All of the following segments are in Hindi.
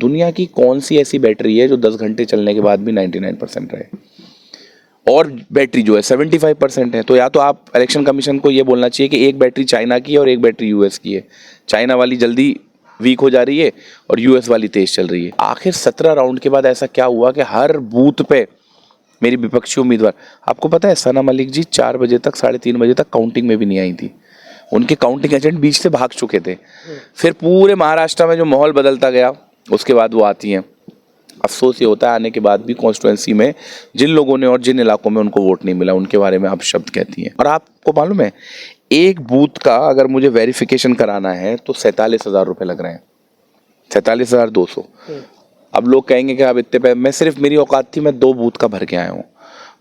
दुनिया की कौन सी ऐसी बैटरी है जो 10 घंटे चलने के बाद भी 99% रहे, और बैटरी जो है 75% है। तो या तो आप इलेक्शन कमीशन को ये बोलना चाहिए कि एक बैटरी चाइना की है और एक बैटरी यूएस की है, चाइना वाली जल्दी वीक हो जा रही है और यूएस वाली तेज चल रही है। आखिर 17 राउंड के बाद ऐसा क्या हुआ कि हर बूथ पे मेरी विपक्षी उम्मीदवार, आपको पता है सना मलिक जी 4 बजे तक 3:30 बजे तक काउंटिंग में भी नहीं आई थी, उनके काउंटिंग एजेंट बीच से भाग चुके थे। फिर पूरे महाराष्ट्र में जो माहौल बदलता गया उसके बाद वो आती हैं। अफसोस ये होता है आने के बाद भी कॉन्स्टिट्यूंसी में जिन लोगों ने और जिन इलाकों में उनको वोट नहीं मिला उनके बारे में आप शब्द कहती हैं। और आपको मालूम है एक बूथ का अगर मुझे वेरिफिकेशन कराना है तो 47,000 रुपये लग रहे हैं, 47,200। अब लोग कहेंगे कि आप इतने मैं सिर्फ मेरी औकात थी, मैं 2 बूथ का भर के आया हूँ।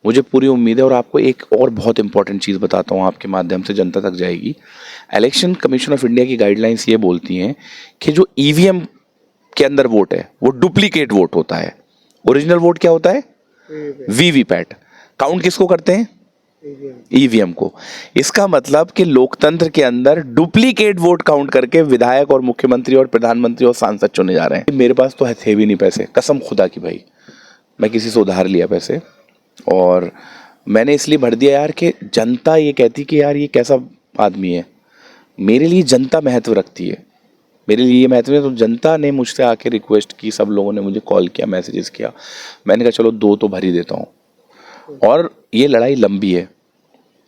मुझे पूरी उम्मीद है। और आपको एक और बहुत इंपॉर्टेंट चीज़ बताता हूँ, आपके माध्यम से जनता तक जाएगी। इलेक्शन कमीशन ऑफ इंडिया की गाइडलाइंस ये बोलती हैं कि जो ईवीएम के अंदर वोट है वो डुप्लीकेट वोट होता है। ओरिजिनल वोट क्या होता है? वीवीपैट। काउंट किसको करते हैं? ईवीएम को। इसका मतलब कि लोकतंत्र के अंदर डुप्लीकेट वोट काउंट करके विधायक और मुख्यमंत्री और प्रधानमंत्री और सांसद चुने जा रहे हैं। मेरे पास तो थे भी नहीं पैसे, कसम खुदा की भाई, मैं किसी से उधार लिया पैसे और मैंने इसलिए भर दिया यार कि जनता ये कहती कि यार ये कैसा आदमी है। मेरे लिए जनता महत्व रखती है, मेरे लिए ये महत्व है। तो जनता ने मुझसे आके रिक्वेस्ट की, सब लोगों ने मुझे कॉल किया, मैसेजेस किया। मैंने कहा चलो 2 तो भर ही देता हूँ। और ये लड़ाई लंबी है,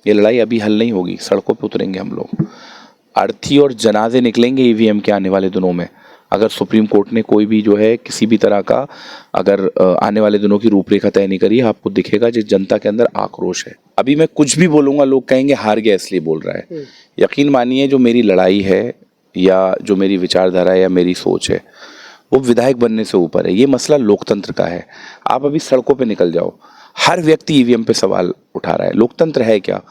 ये लड़ाई अभी हल नहीं होगी, सड़कों पे उतरेंगे हम लोग, अर्थी और जनाजे निकलेंगे ईवीएम के आने वाले दिनों में। अगर सुप्रीम कोर्ट ने कोई भी जो है किसी भी तरह का अगर आने वाले दिनों की रूपरेखा तय नहीं करी, आपको दिखेगा जिस जनता के अंदर आक्रोश है। अभी मैं कुछ भी बोलूँगा लोग कहेंगे हार गया इसलिए बोल रहा है। यकीन मानिए जो मेरी लड़ाई है या जो मेरी विचारधारा या मेरी सोच है वो विधायक बनने से ऊपर है। ये मसला लोकतंत्र का है। आप अभी सड़कों पे निकल जाओ, हर व्यक्ति ईवीएम पे सवाल उठा रहा है। लोकतंत्र है क्या?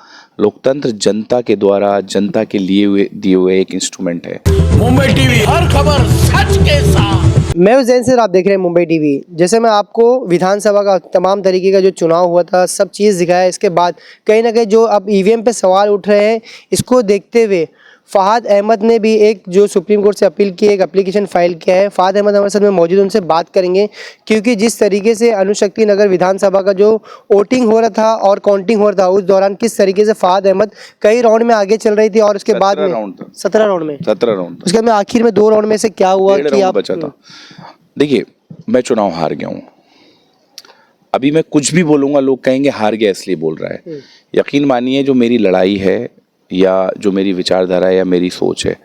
लोकतंत्र जनता के द्वारा जनता के लिए दिए हुए एक इंस्ट्रूमेंट है। मुंबई टीवी, हर खबर सच के साथ। मैं उज्जैन से, आप देख रहे हैं मुंबई टीवी। जैसे मैं आपको विधानसभा का तमाम तरीके का जो चुनाव हुआ था सब चीज़ दिखाया, इसके बाद कहीं ना कहीं जो अब ईवीएम पे सवाल उठ रहे हैं इसको देखते हुए फ़हाद अहमद ने भी एक जो सुप्रीम कोर्ट से अपील की, एक एप्लीकेशन फाइल किया है। फ़हाद अहमद हमारे साथ में मौजूद, उनसे बात करेंगे क्योंकि जिस तरीके से अणुशक्ति नगर विधानसभा का जो वोटिंग हो रहा था और काउंटिंग हो रहा था उस दौरान किस तरीके से फ़हाद अहमद कई राउंड में आगे चल रही थी और उसके बाद में 17 राउंड उसके बाद आखिर में 2 राउंड में से क्या हुआ कि आप बचा था। देखिए मैं चुनाव हार गया हूँ, अभी मैं कुछ भी बोलूँगा लोग कहेंगे हार गया इसलिए बोल रहा है। यकीन मानिए जो मेरी लड़ाई है या जो मेरी विचारधारा या मेरी सोच है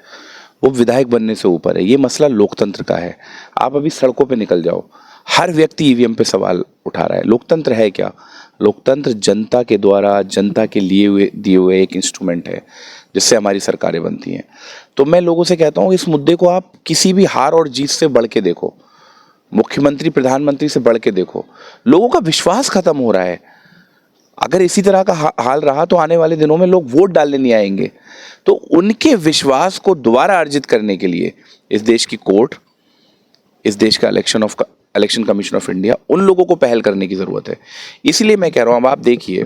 वो विधायक बनने से ऊपर है। ये मसला लोकतंत्र का है। आप अभी सड़कों पे निकल जाओ, हर व्यक्ति ईवीएम पे सवाल उठा रहा है। लोकतंत्र है क्या? लोकतंत्र जनता के द्वारा जनता के लिए दिए हुए एक इंस्ट्रूमेंट है जिससे हमारी सरकारें बनती हैं। तो मैं लोगों से कहता हूँ इस मुद्दे को आप किसी भी हार और जीत से बढ़ के देखो, मुख्यमंत्री प्रधानमंत्री से बढ़ के देखो। लोगों का विश्वास खत्म हो रहा है। अगर इसी तरह का हाल रहा तो आने वाले दिनों में लोग वोट डालने नहीं आएंगे। तो उनके विश्वास को दोबारा अर्जित करने के लिए इस देश की कोर्ट, इस देश का इलेक्शन कमीशन ऑफ इंडिया, उन लोगों को पहल करने की ज़रूरत है। इसलिए मैं कह रहा हूँ, अब आप देखिए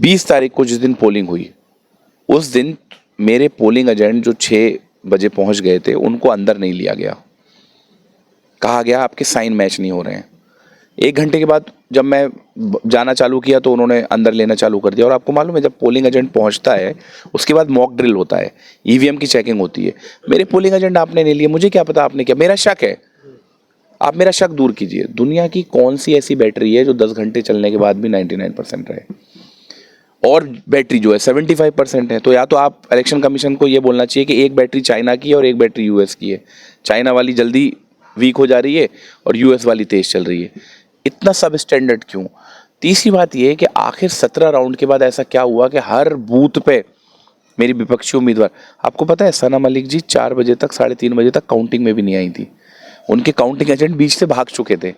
20 तारीख को जिस दिन पोलिंग हुई उस दिन मेरे पोलिंग एजेंट जो 6 बजे पहुँच गए थे उनको अंदर नहीं लिया गया। कहा गया आपके साइन मैच नहीं हो रहे हैं। 1 घंटे के बाद जब मैं जाना चालू किया तो उन्होंने अंदर लेना चालू कर दिया। और आपको मालूम है जब पोलिंग एजेंट पहुंचता है उसके बाद मॉक ड्रिल होता है, ईवीएम की चेकिंग होती है। मेरे पोलिंग एजेंट आपने नहीं लिए, मुझे क्या पता आपने क्या, मेरा शक है, आप मेरा शक दूर कीजिए। दुनिया की कौन सी ऐसी बैटरी है जो 10 घंटे चलने के बाद भी 99% रहे, और बैटरी जो है 75% है। तो या तो आप इलेक्शन कमीशन को ये बोलना चाहिए कि एक बैटरी चाइना की है और एक बैटरी यूएस की है, चाइना वाली जल्दी वीक हो जा रही है और यूएस वाली तेज चल रही है। इतना सब स्टैंडर्ड क्यों? तीसरी बात यह है कि आखिर 17 राउंड के बाद ऐसा क्या हुआ कि हर बूथ पे मेरी विपक्षी उम्मीदवार, आपको पता है सना मलिक जी 4 बजे तक 3:30 बजे तक काउंटिंग में भी नहीं आई थी, उनके काउंटिंग एजेंट बीच से भाग चुके थे।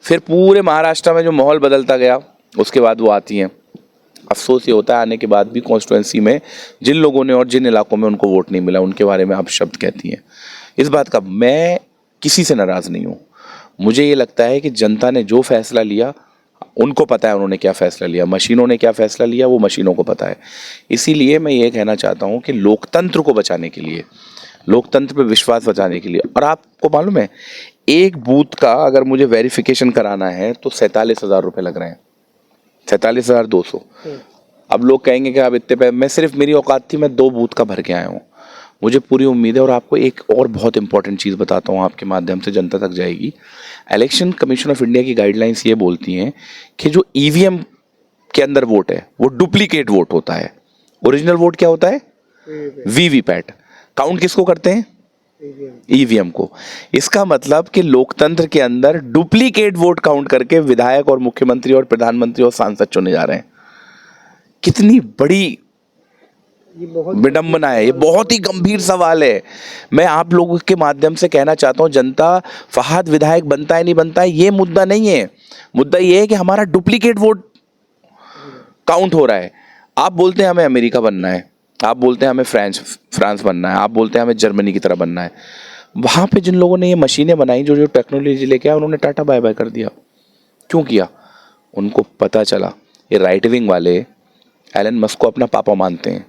फिर पूरे महाराष्ट्र में जो माहौल बदलता गया उसके बाद वो आती हैं। अफसोस ये होता है आने के बाद भी कॉन्स्टिट्यूंसी में जिन लोगों ने और जिन इलाकों में उनको वोट नहीं मिला उनके बारे में आप शब्द कहती हैं। इस बात का मैं किसी से नाराज़ नहीं हूँ। मुझे ये लगता है कि जनता ने जो फैसला लिया उनको पता है उन्होंने क्या फैसला लिया, मशीनों ने क्या फैसला लिया वो मशीनों को पता है। इसीलिए मैं ये कहना चाहता हूँ कि लोकतंत्र को बचाने के लिए, लोकतंत्र पे विश्वास बचाने के लिए। और आपको मालूम है, एक बूथ का अगर मुझे वेरिफिकेशन कराना है तो 47,000 रुपये लग रहे हैं, 47,200। अब लोग कहेंगे कि आप इतने पे, मैं सिर्फ, मेरी औकात थी, मैं 2 बूथ का भर के आया हूँ। मुझे पूरी उम्मीद है। और आपको एक और बहुत इंपॉर्टेंट चीज़ बताता हूँ, आपके माध्यम से जनता तक जाएगी। इलेक्शन कमीशन ऑफ इंडिया की गाइडलाइंस ये बोलती हैं कि जो ईवीएम के अंदर वोट है वो डुप्लीकेट वोट होता है। ओरिजिनल वोट क्या होता है? वीवीपैट। काउंट किसको करते हैं? ईवीएम को। इसका मतलब कि लोकतंत्र के अंदर डुप्लीकेट वोट काउंट करके विधायक और मुख्यमंत्री और प्रधानमंत्री और सांसद चुने जा रहे हैं। कितनी बड़ी विडंबना है, ये बहुत ही गंभीर सवाल है। मैं आप लोगों के माध्यम से कहना चाहता हूं, जनता, फहद विधायक बनता है नहीं बनता है ये मुद्दा नहीं है। मुद्दा ये है कि हमारा डुप्लीकेट वोट काउंट हो रहा है। आप बोलते हैं हमें अमेरिका बनना है, आप बोलते हैं हमें फ्रांस बनना है, आप बोलते हैं हमें जर्मनी की तरह बनना है। वहाँ पे जिन लोगों ने ये मशीनें बनाई, जो जो टेक्नोलॉजी लेके आए, उन्होंने टाटा बाय बाय कर दिया। क्यों किया? उनको पता चला ये राइट विंग वाले एलन मस्क को अपना पापा मानते हैं,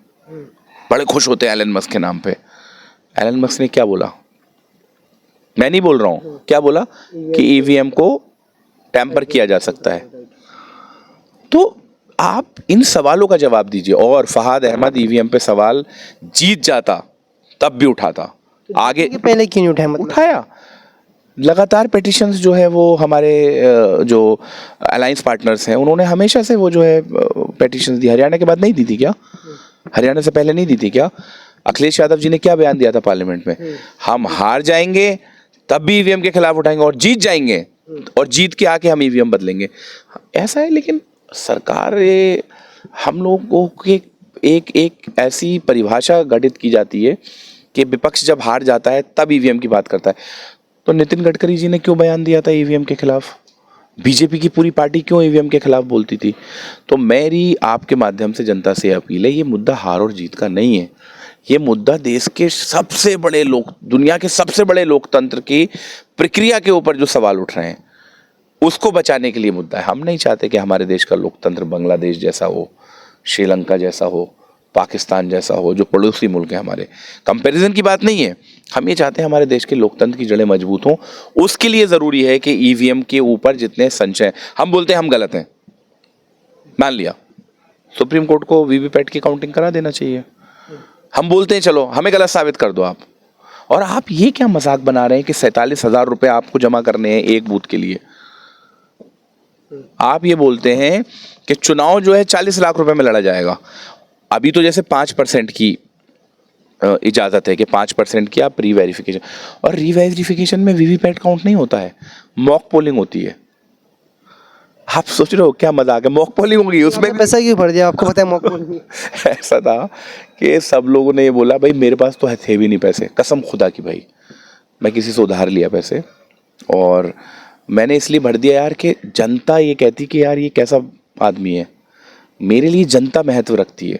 बड़े खुश होते हैं एलन मस्क के नाम पे। एलन मस्क ने क्या बोला? मैं नहीं बोल रहा हूँ, क्या बोला? कि ईवीएम को टैंपर किया जा सकता है। तो आप इन सवालों का जवाब दीजिए। और फहद अहमद ईवीएम पे सवाल जीत जाता तब भी उठाता, आगे पहले क्यों नहीं उठाया? मतलब उठाया। लगातार पिटिशंस जो है वो हमारे जो अलायंस पार्टनर्स हैं उन्होंने हमेशा से वो जो है पिटिशंस दी। हरियाणा के बाद नहीं दी थी क्या? हरियाणा से पहले नहीं दी थी क्या? अखिलेश यादव जी ने क्या बयान दिया था पार्लियामेंट में? हम हार जाएंगे तब भी ईवीएम के खिलाफ उठाएंगे, और जीत जाएंगे और जीत के आके हम ईवीएम बदलेंगे। ऐसा है। लेकिन सरकार, ये हम लोगों की एक ऐसी परिभाषा गठित की जाती है कि विपक्ष जब हार जाता है तब ईवीएम की बात करता है। तो नितिन गडकरी जी ने क्यों बयान दिया था ईवीएम के खिलाफ? बीजेपी की पूरी पार्टी क्यों ईवीएम के खिलाफ बोलती थी? तो मेरी आपके माध्यम से जनता से अपील है, ये मुद्दा हार और जीत का नहीं है। ये मुद्दा देश के सबसे बड़े दुनिया के सबसे बड़े लोकतंत्र की प्रक्रिया के ऊपर जो सवाल उठ रहे हैं उसको बचाने के लिए मुद्दा है। हम नहीं चाहते कि हमारे देश का लोकतंत्र बांग्लादेश जैसा हो, श्रीलंका जैसा हो, पाकिस्तान जैसा हो, जो पड़ोसी मुल्क है हमारे। कंपैरिजन की बात नहीं है। हम ये चाहते हैं हमारे देश के लोकतंत्र की जड़ें मजबूत हों। उसके लिए ज़रूरी है कि ईवीएम के ऊपर जितने संशय, हम बोलते हैं हम गलत हैं, मान लिया, सुप्रीम कोर्ट को वीवीपैट की काउंटिंग करा देना चाहिए। हम बोलते हैं चलो हमें गलत साबित कर दो आप। और आप ये क्या मजाक बना रहे हैं कि 47,000 रुपये आपको जमा करने हैं एक बूथ के लिए? आप ये बोलते हैं कि चुनाव जो है 40 लाख रुपए में लड़ा जाएगा। अभी तो जैसे 5% की इजाज़त है कि 5% की आप री वेरिफिकेशन, और री वेरिफिकेशन में वीवीपैट काउंट नहीं होता है, मॉक पोलिंग होती है। आप सोच रहे हो क्या मजाक है? मॉक पोलिंग होगी, उसमें पैसा क्यों भर दिया? आपको पता है मॉक पोलिंग ऐसा था कि सब लोगों ने ये बोला, भाई मेरे पास तो थे भी नहीं पैसे, कसम खुदा की भाई मैं किसी से उधार लिया पैसे, और मैंने इसलिए भर दिया यार कि जनता ये कहती कि यार ये कैसा आदमी है। मेरे लिए जनता महत्व रखती है,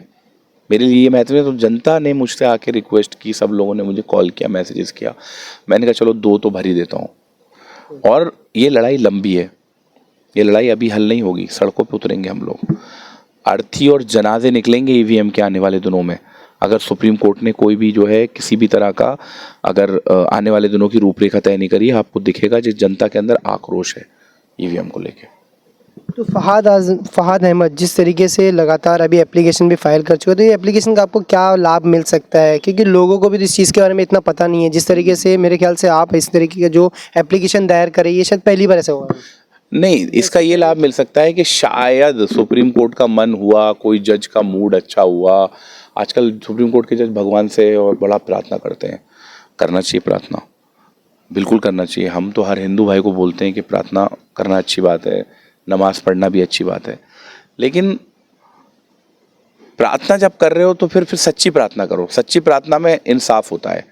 मेरे लिए ये महत्व है। तो जनता ने मुझसे आके रिक्वेस्ट की, सब लोगों ने मुझे कॉल किया, मैसेजेस किया। मैंने कहा चलो 2 तो भर ही देता हूँ। और ये लड़ाई लंबी है, ये लड़ाई अभी हल नहीं होगी। सड़कों पे उतरेंगे हम लोग, अर्थी और जनाजे निकलेंगे ईवीएम के आने वाले दिनों में। अगर सुप्रीम कोर्ट ने कोई भी जो है किसी भी तरह का अगर आने वाले दिनों की रूपरेखा तय नहीं करी, आपको दिखेगा जिस जनता के अंदर आक्रोश है ईवीएम को लेके। तो फहद अहमद जिस तरीके से लगातार अभी एप्लीकेशन भी फाइल कर चुके, तो ये एप्लीकेशन का आपको क्या लाभ मिल सकता है? क्योंकि लोगों को भी इस चीज़ के बारे में इतना पता नहीं है। जिस तरीके से मेरे ख्याल से आप इस तरीके का जो एप्लीकेशन दायर करें, ये शायद पहली बार ऐसा हुआ नहीं। इसका ये लाभ मिल सकता है कि शायद सुप्रीम कोर्ट का मन हुआ, कोई जज का मूड अच्छा हुआ। आजकल सुप्रीम कोर्ट के जज भगवान से और बड़ा प्रार्थना करते हैं, करना चाहिए प्रार्थना, बिल्कुल करना चाहिए। हम तो हर हिंदू भाई को बोलते हैं कि प्रार्थना करना अच्छी बात है, नमाज पढ़ना भी अच्छी बात है, लेकिन प्रार्थना जब कर रहे हो तो फिर सच्ची प्रार्थना करो। सच्ची प्रार्थना में इंसाफ होता है।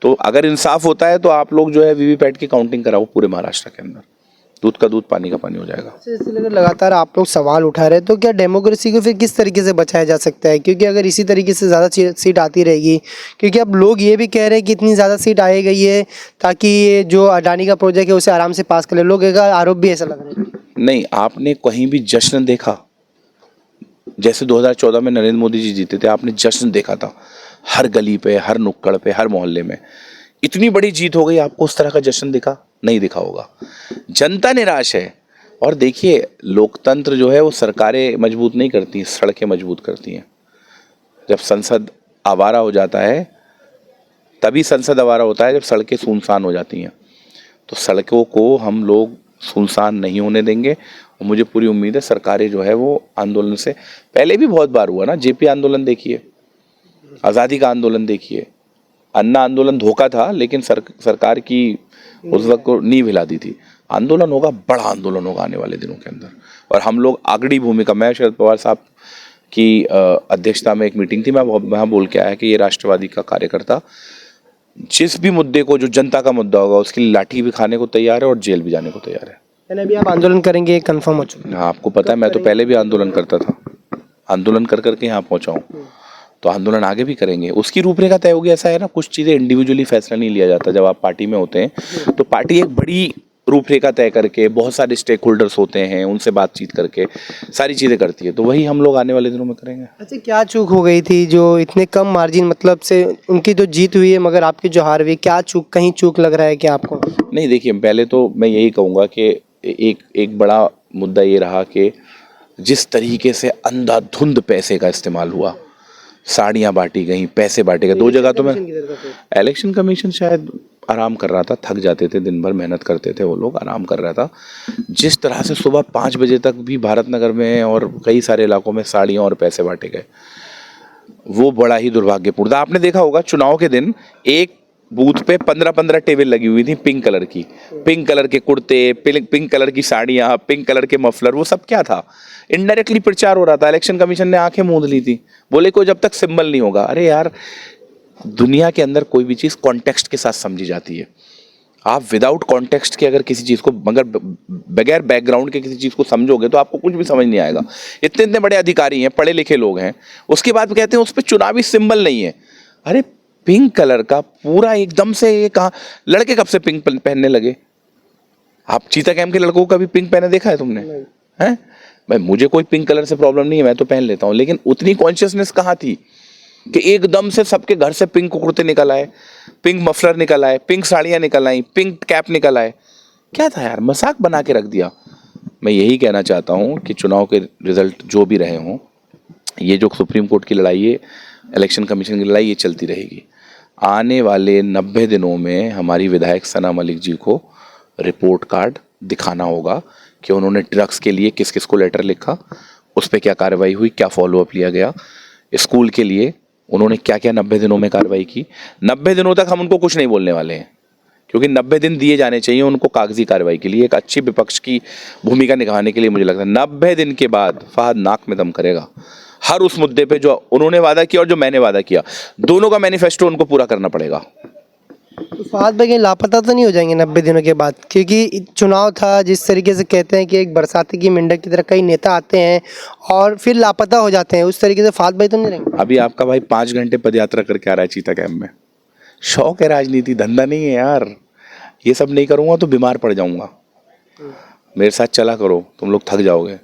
तो अगर इंसाफ होता है तो आप लोग जो है वीवीपैट की काउंटिंग कराओ पूरे महाराष्ट्र के अंदर, दूध का दूध पानी का पानी हो जाएगा। इसलिए लगातार आप लोग सवाल उठा रहे हैं, तो क्या डेमोक्रेसी को फिर किस तरीके से बचाया जा सकता है? क्योंकि अगर इसी तरीके से ज़्यादा सीट आती रहेगी, क्योंकि अब लोग ये भी कह रहे हैं कि इतनी ज़्यादा सीट आई गई है ताकि ये जो अडानी का प्रोजेक्ट है उसे आराम से पास कर ले, लोग का आरोप भी ऐसा लग रहा है। नहीं, आपने कहीं भी जश्न देखा? जैसे 2014 में नरेंद्र मोदी जी जीते थे, आपने जश्न देखा था? हर गली पे, हर नुक्कड़ पे, हर मोहल्ले में। इतनी बड़ी जीत हो गई, आपको उस तरह का जश्न दिखा? नहीं दिखा होगा। जनता निराश है। और देखिए, लोकतंत्र जो है वो सरकारें मजबूत नहीं करती, सड़कें मजबूत करती हैं। जब संसद आवारा हो जाता है, तभी संसद आवारा होता है जब सड़कें सुनसान हो जाती हैं। तो सड़कों को हम लोग सुनसान नहीं होने देंगे। और मुझे पूरी उम्मीद है सरकारें जो है वो आंदोलन से, पहले भी बहुत बार हुआ ना, जेपी आंदोलन देखिए, आज़ादी का आंदोलन देखिए, अन्ना आंदोलन धोखा था लेकिन सरकार की उस वक्त को नींव हिला दी थी। आंदोलन होगा, बड़ा आंदोलन होगा आने वाले दिनों के अंदर। और हम लोग अग्रणी भूमिका, मैं शरद पवार साहब की अध्यक्षता में एक मीटिंग थी, मैं वहाँ बोल के आया कि ये राष्ट्रवादी का कार्यकर्ता जिस भी मुद्दे को, जो जनता का मुद्दा होगा, उसके लिए लाठी भी खाने को तैयार है और जेल भी जाने को तैयार है। यानी अभी आप आंदोलन करेंगे, कंफर्म हो चुका है? हाँ, आपको पता है मैं तो पहले भी आंदोलन करता था, आंदोलन कर करके यहाँ पहुँचा हूँ, तो आंदोलन आगे भी करेंगे। उसकी रूपरेखा तय होगी। ऐसा है ना, कुछ चीज़ें इंडिविजुअली फैसला नहीं लिया जाता। जब आप पार्टी में होते हैं तो पार्टी एक बड़ी रूपरेखा तय करके, बहुत सारे स्टेक होल्डर्स होते हैं, उनसे बातचीत करके सारी चीज़ें करती है। तो वही हम लोग आने वाले दिनों में करेंगे। अच्छा, क्या चूक हो गई थी जो इतने कम मार्जिन, मतलब से उनकी तो जीत हुई है मगर आपकी जो हार हुई, क्या चूक, कहीं चूक लग रहा है क्या आपको? नहीं, देखिए, पहले तो मैं यही कहूँगा कि एक बड़ा मुद्दा ये रहा कि जिस तरीके से अंधाधुंध पैसे का इस्तेमाल हुआ, साड़ियाँ बांटी गई, पैसे बांटे गए। दो जगह तो मैं, इलेक्शन कमीशन शायद आराम कर रहा था, थक जाते थे, दिन भर मेहनत करते थे वो लोग, आराम कर रहा था। जिस तरह से सुबह 5 बजे तक भी भारत नगर में और कई सारे इलाकों में साड़ियाँ और पैसे बांटे गए, वो बड़ा ही दुर्भाग्यपूर्ण था। आपने देखा होगा चुनाव के दिन एक बूथ पे 15-15 टेबल लगी हुई थी पिंक कलर की, पिंक कलर के कुर्ते, पिंक कलर की साड़ियाँ, पिंक कलर के मफलर, वो सब क्या था? इनडायरेक्टली प्रचार हो रहा था। इलेक्शन कमीशन ने आंखें मूंद ली थी, बोले को जब तक सिंबल नहीं होगा। अरे यार, दुनिया के अंदर कोई भी चीज़ कॉन्टेक्स्ट के साथ समझी जाती है। आप विदाउट कॉन्टेक्स्ट के अगर किसी चीज़ को, मगर बगैर बैकग्राउंड के किसी चीज़ को समझोगे तो आपको कुछ भी समझ नहीं आएगा। इतने इतने बड़े अधिकारी हैं, पढ़े लिखे लोग हैं, उसके बाद कहते हैं उस पर चुनावी सिंबल नहीं है। अरे, पिंक कलर का पूरा एकदम से, ये कहाँ, लड़के कब से पिंक पहनने लगे? आप चीता कैंप के लड़कों को कभी पिंक पहने देखा है तुमने? हैं? भाई, मुझे कोई पिंक कलर से प्रॉब्लम नहीं है, मैं तो पहन लेता हूँ, लेकिन उतनी कॉन्शियसनेस कहाँ थी कि एकदम से सबके घर से पिंक कुर्ते निकल आए, पिंक मफलर निकल आए, पिंक साड़ियाँ निकल आई, पिंक कैप निकल आए। क्या था यार, मजाक बना के रख दिया। मैं यही कहना चाहता हूँ कि चुनाव के रिजल्ट जो भी रहे हों, ये जो सुप्रीम कोर्ट की लड़ाई है, इलेक्शन कमीशन की लड़ाई, ये चलती रहेगी। आने वाले 90 दिनों में हमारी विधायक सना मलिक जी को रिपोर्ट कार्ड दिखाना होगा कि उन्होंने ड्रग्स के लिए किस किस को लेटर लिखा, उस पर क्या कार्रवाई हुई, क्या फॉलोअप लिया गया, स्कूल के लिए उन्होंने क्या क्या 90 दिनों में कार्रवाई की। 90 दिनों तक हम उनको कुछ नहीं बोलने वाले हैं, क्योंकि 90 दिन दिए जाने चाहिए उनको कागजी कार्रवाई के लिए, एक अच्छी विपक्ष की भूमिका निभाने के लिए। मुझे लगता है 90 दिन के बाद फहद नाक में दम करेगा हर उस मुद्दे पे जो उन्होंने वादा किया और जो मैंने वादा किया, दोनों का मैनिफेस्टो उनको पूरा करना पड़ेगा। तो फहद भाई कहीं लापता तो नहीं हो जाएंगे 90 दिनों के बाद? क्योंकि चुनाव था, जिस तरीके से कहते हैं कि एक बरसाती की मेंढक की तरह कई नेता आते हैं और फिर लापता हो जाते हैं, उस तरीके से फहद भाई तो नहीं रहेंगे? अभी आपका भाई 5 घंटे पदयात्रा करके आ रहा है चीता कैंप में। शौक है, राजनीति धंधा नहीं है यार। ये सब नहीं करूँगा तो बीमार पड़ जाऊँगा। मेरे साथ चला करो, तुम लोग थक जाओगे।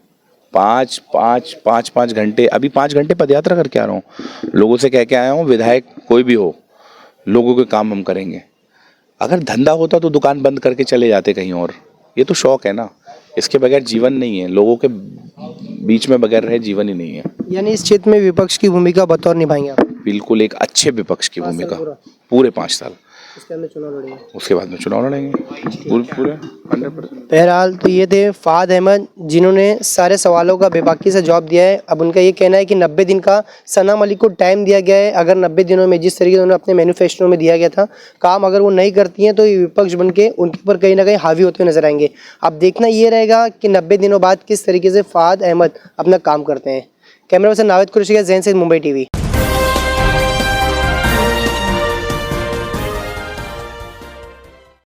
5 घंटे, अभी 5 घंटे पदयात्रा करके आ रहा हूँ, लोगों से कह के आया हूँ विधायक कोई भी हो, लोगों के काम हम करेंगे। अगर धंधा होता तो दुकान बंद करके चले जाते कहीं और। ये तो शौक है ना, इसके बगैर जीवन नहीं है। लोगों के बीच में बगैर रहे जीवन ही नहीं है। यानी इस क्षेत्र में विपक्ष की भूमिका बतौर निभाएंगे आप? बिल्कुल, एक अच्छे विपक्ष की भूमिका, पूरे 5 साल। उसके बाद में चुनाव लड़ेंगे? उसके बाद में चुनाव लड़ेंगे पूरे 100%। बहरहाल तो ये थे फहद अहमद, जिन्होंने सारे सवालों का बेबाकी से जवाब दिया है। अब उनका ये कहना है कि 90 दिन का सना मलिक को टाइम दिया गया है। अगर 90 दिनों में जिस तरीके से उन्होंने अपने मैनिफेस्टो में दिया गया था काम, अगर वो नहीं करती हैं तो ये विपक्ष बन के उनके ऊपर कहीं ना कहीं हावी होते हुए नजर आएंगे। अब देखना ये रहेगा कि 90 दिनों बाद किस तरीके से फहद अहमद अपना काम करते हैं। कैमरा पर्सन नावेद कुरैशी के ज़ैन से मुंबई टीवी।